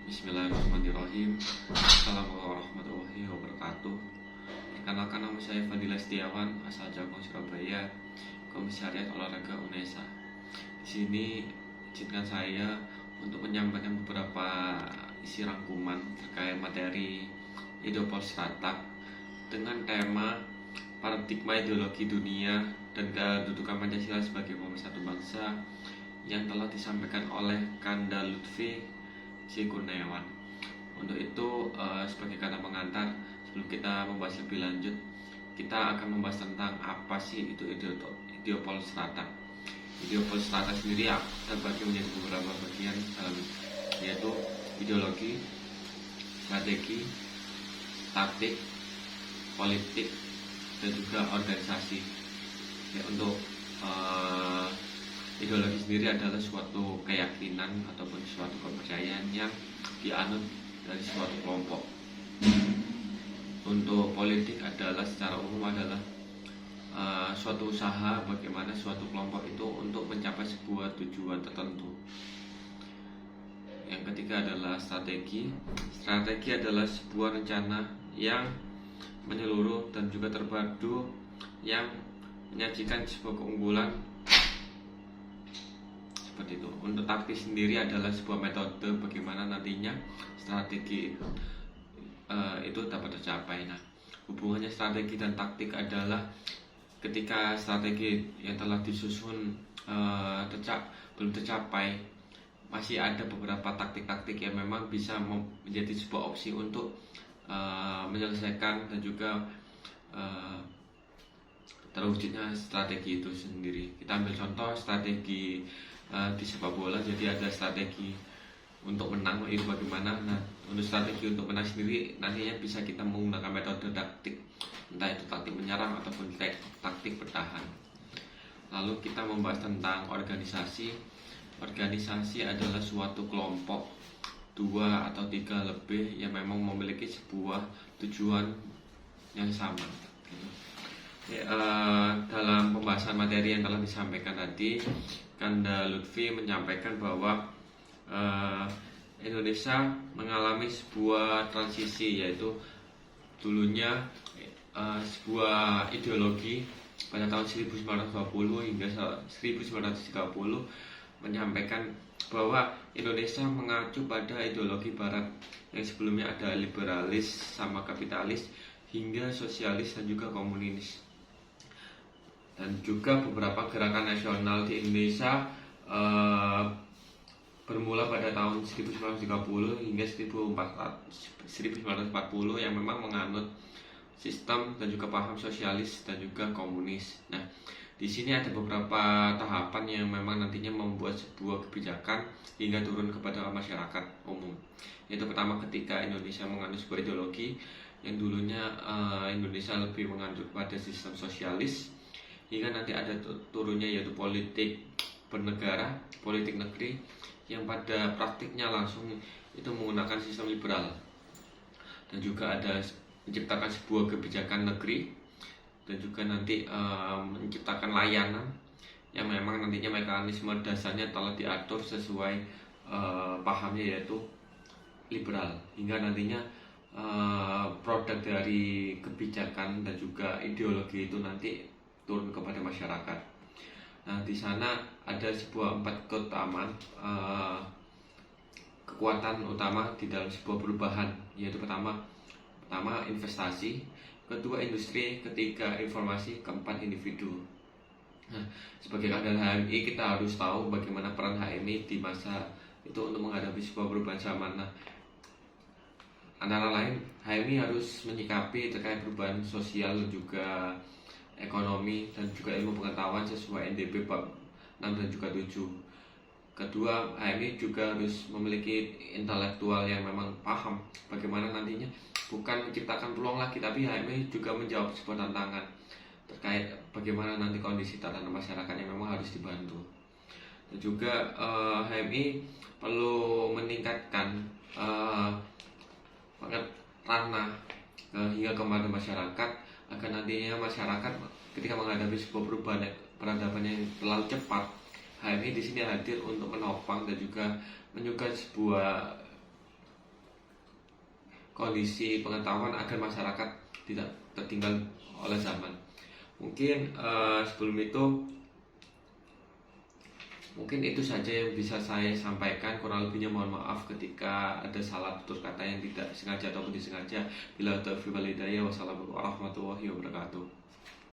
Bismillahirrahmanirrahim. Assalamualaikum warahmatullahi wabarakatuh. Perkenalkan, nama saya Fadila Setiawan, asal Jagung, Surabaya, Komisariat Olahraga UNESA. Di sini izinkan saya untuk menyampaikan beberapa isi rangkuman terkait materi Ideopol Stratak dengan tema paradigma ideologi dunia dan kedudukan Pancasila sebagai pemersatu bangsa yang telah disampaikan oleh Kanda Lutfi C. Kurniawan. Untuk itu, sebagai kata pengantar, sebelum kita membahas lebih lanjut, kita akan membahas tentang apa sih itu Ideopol Stratak. Ideopol Stratak sendiri terbagi menjadi beberapa bagian, yaitu ideologi, strategi, taktik, politik, dan juga organisasi. Ya, untuk ideologi sendiri adalah suatu keyakinan ataupun suatu kepercayaan yang dianut dari suatu kelompok. Untuk politik adalah secara umum adalah suatu usaha bagaimana suatu kelompok itu untuk mencapai sebuah tujuan tertentu. Yang ketiga adalah strategi. Strategi adalah sebuah rencana yang menyeluruh dan juga terpadu yang menyajikan sebuah keunggulan. Seperti itu. Untuk taktis sendiri adalah sebuah metode bagaimana nantinya strategi itu dapat tercapai. Nah, hubungannya strategi dan taktik adalah ketika strategi yang telah disusun belum tercapai, masih ada beberapa taktik-taktik yang memang bisa menjadi sebuah opsi untuk menyelesaikan dan juga terwujudnya strategi itu sendiri. Kita ambil contoh strategi di sepak bola. Jadi ada strategi untuk menang, itu bagaimana. Nah, untuk strategi untuk menang sendiri nantinya bisa kita menggunakan metode taktik, entah itu taktik menyerang ataupun taktik bertahan. Lalu kita membahas tentang organisasi. Organisasi adalah suatu kelompok 2 atau 3 lebih yang memang memiliki sebuah tujuan yang sama. Dalam pembahasan materi yang telah disampaikan tadi, Kanda Lutfi menyampaikan bahwa Indonesia mengalami sebuah transisi, yaitu dulunya sebuah ideologi pada tahun 1920 hingga 1930 menyampaikan bahwa Indonesia mengacu pada ideologi Barat yang sebelumnya ada liberalis sama kapitalis hingga sosialis dan juga komunis. Dan juga beberapa gerakan nasional di Indonesia bermula pada tahun 1930 hingga 1940 yang memang menganut sistem dan juga paham sosialis dan juga komunis. Nah, di sini ada beberapa tahapan yang memang nantinya membuat sebuah kebijakan hingga turun kepada masyarakat umum. Yaitu pertama, ketika Indonesia menganut sebuah ideologi yang dulunya Indonesia lebih menganut pada sistem sosialis, hingga nanti ada turunnya yaitu politik bernegara, politik negeri yang pada praktiknya langsung itu menggunakan sistem liberal. Dan juga ada menciptakan sebuah kebijakan negeri dan juga nanti menciptakan layanan yang memang nantinya mekanisme dasarnya telah diatur sesuai pahamnya yaitu liberal, hingga nantinya produk dari kebijakan dan juga ideologi itu nanti turun kepada masyarakat. Nah, di sana ada sebuah 4 kekuatan utama di dalam sebuah perubahan, yaitu pertama investasi, kedua industri, ketiga informasi, keempat individu. Nah, sebagai kader HMI kita harus tahu bagaimana peran HMI di masa itu untuk menghadapi sebuah perubahan zaman. Nah, antara lain HMI harus menyikapi terkait perubahan sosial juga ekonomi dan juga ilmu pengetahuan sesuai NDP bab 6 dan juga 7. Kedua, HMI juga harus memiliki intelektual yang memang paham bagaimana nantinya bukan menciptakan peluang lagi, tapi HMI juga menjawab sebuah tantangan terkait bagaimana nanti kondisi tatanan masyarakat yang memang harus dibantu. Dan juga HMI perlu meningkatkan ranah hingga kepada masyarakat agar nantinya masyarakat ketika menghadapi sebuah perubahan peradaban yang terlalu cepat, HMI di sini hadir untuk menopang dan juga menyukai sebuah kondisi pengetahuan agar masyarakat tidak tertinggal oleh zaman. Mungkin sebelum itu mungkin itu saja yang bisa saya sampaikan. Kurang lebihnya mohon maaf ketika ada salah tutur kata yang tidak sengaja ataupun disengaja. Bila taufiq wal hidayah. Wassalamualaikum warahmatullahi wabarakatuh.